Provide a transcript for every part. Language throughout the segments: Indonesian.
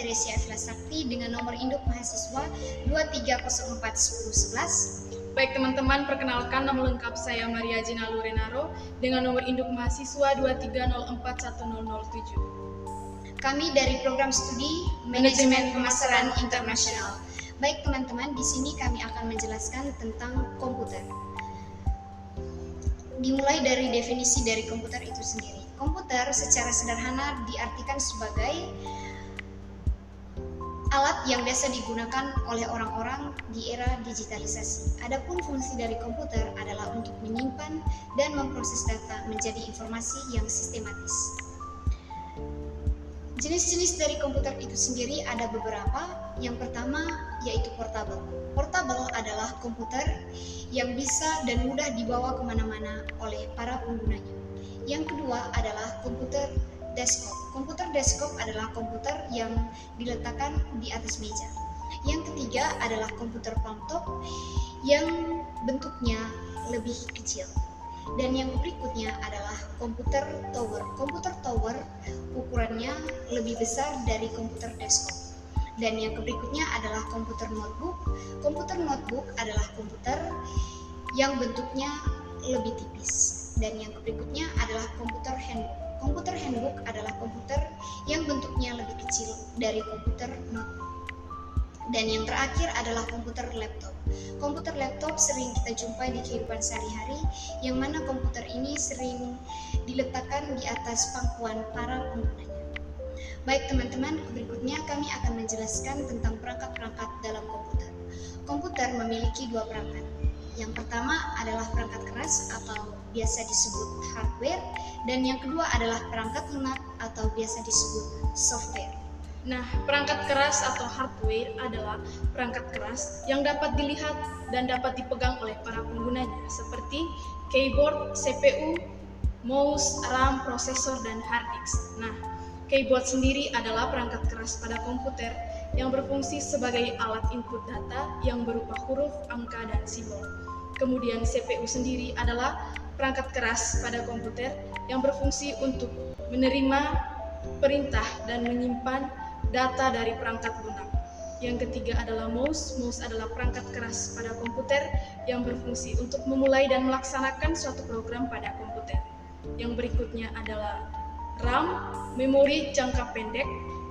Teresia Evila Sakti dengan nomor induk mahasiswa 23041011. Baik teman-teman, perkenalkan nama lengkap saya Maria Gina Lurenaro dengan nomor induk mahasiswa 23041007. Kami dari program studi Manajemen Pemasaran Internasional. Baik teman-teman, di sini kami akan menjelaskan tentang komputer. Dimulai dari definisi dari komputer itu sendiri. Komputer secara sederhana diartikan sebagai alat yang biasa digunakan oleh orang-orang di era digitalisasi. Adapun fungsi dari komputer adalah untuk menyimpan dan memproses data menjadi informasi yang sistematis. Jenis-jenis dari komputer itu sendiri ada beberapa. Yang pertama yaitu portable. Portable adalah komputer yang bisa dan mudah dibawa kemana-mana oleh para penggunanya. Yang kedua adalah komputer desktop. Komputer desktop adalah komputer yang diletakkan di atas meja. Yang ketiga adalah komputer palmtop yang bentuknya lebih kecil. Dan yang berikutnya adalah komputer tower. Komputer tower ukurannya lebih besar dari komputer desktop. Dan yang berikutnya adalah komputer notebook. Komputer notebook adalah komputer yang bentuknya lebih tipis. Dan yang berikutnya adalah komputer handbook. Komputer handbook adalah komputer yang bentuknya lebih kecil dari komputer notebook. Dan yang terakhir adalah komputer laptop. Komputer laptop sering kita jumpai di kehidupan sehari-hari, yang mana komputer ini sering diletakkan di atas pangkuan para penggunanya. Baik teman-teman, berikutnya kami akan menjelaskan tentang perangkat-perangkat dalam komputer. Komputer memiliki dua perangkat. Yang pertama adalah perangkat keras atau biasa disebut hardware, dan yang kedua adalah perangkat lunak atau biasa disebut software. Nah, perangkat keras atau hardware adalah perangkat keras yang dapat dilihat dan dapat dipegang oleh para penggunanya, seperti keyboard, CPU, mouse, RAM, prosesor, dan hard disk. Nah, keyboard sendiri adalah perangkat keras pada komputer yang berfungsi sebagai alat input data yang berupa huruf, angka, dan simbol. Kemudian CPU sendiri adalah perangkat keras pada komputer yang berfungsi untuk menerima perintah dan menyimpan data dari perangkat lunak. Yang ketiga adalah mouse. Mouse adalah perangkat keras pada komputer yang berfungsi untuk memulai dan melaksanakan suatu program pada komputer. Yang berikutnya adalah RAM, memori jangka pendek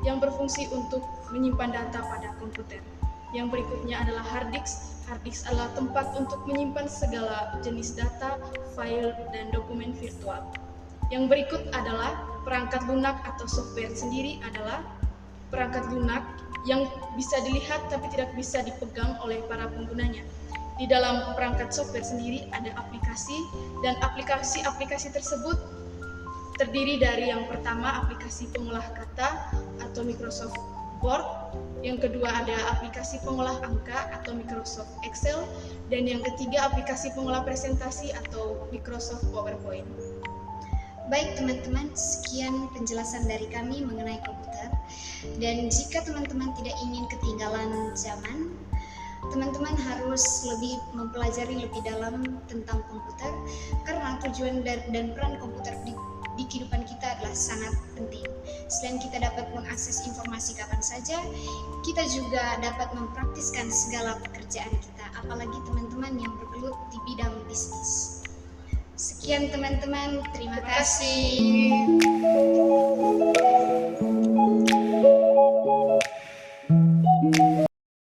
yang berfungsi untuk menyimpan data pada komputer. Yang berikutnya adalah hard disk. Hard disk adalah tempat untuk menyimpan segala jenis data, file, dan dokumen virtual. Yang berikut adalah perangkat lunak atau software sendiri adalah perangkat lunak yang bisa dilihat tapi tidak bisa dipegang oleh para penggunanya. Di dalam perangkat software sendiri ada aplikasi, dan aplikasi-aplikasi tersebut terdiri dari yang pertama aplikasi pengolah kata atau Microsoft Word, yang kedua ada aplikasi pengolah angka atau Microsoft Excel, dan yang ketiga aplikasi pengolah presentasi atau Microsoft PowerPoint. Baik teman-teman, sekian penjelasan dari kami mengenai komputer. Dan jika teman-teman tidak ingin ketinggalan zaman, teman-teman harus lebih mempelajari lebih dalam tentang komputer, karena tujuan dan peran komputer di kehidupan kita adalah sangat penting. Selain kita dapat mengakses informasi kapan saja, kita juga dapat mempraktiskan segala pekerjaan kita, apalagi teman-teman yang bergelut di bidang bisnis. Sekian teman-teman, terima kasih.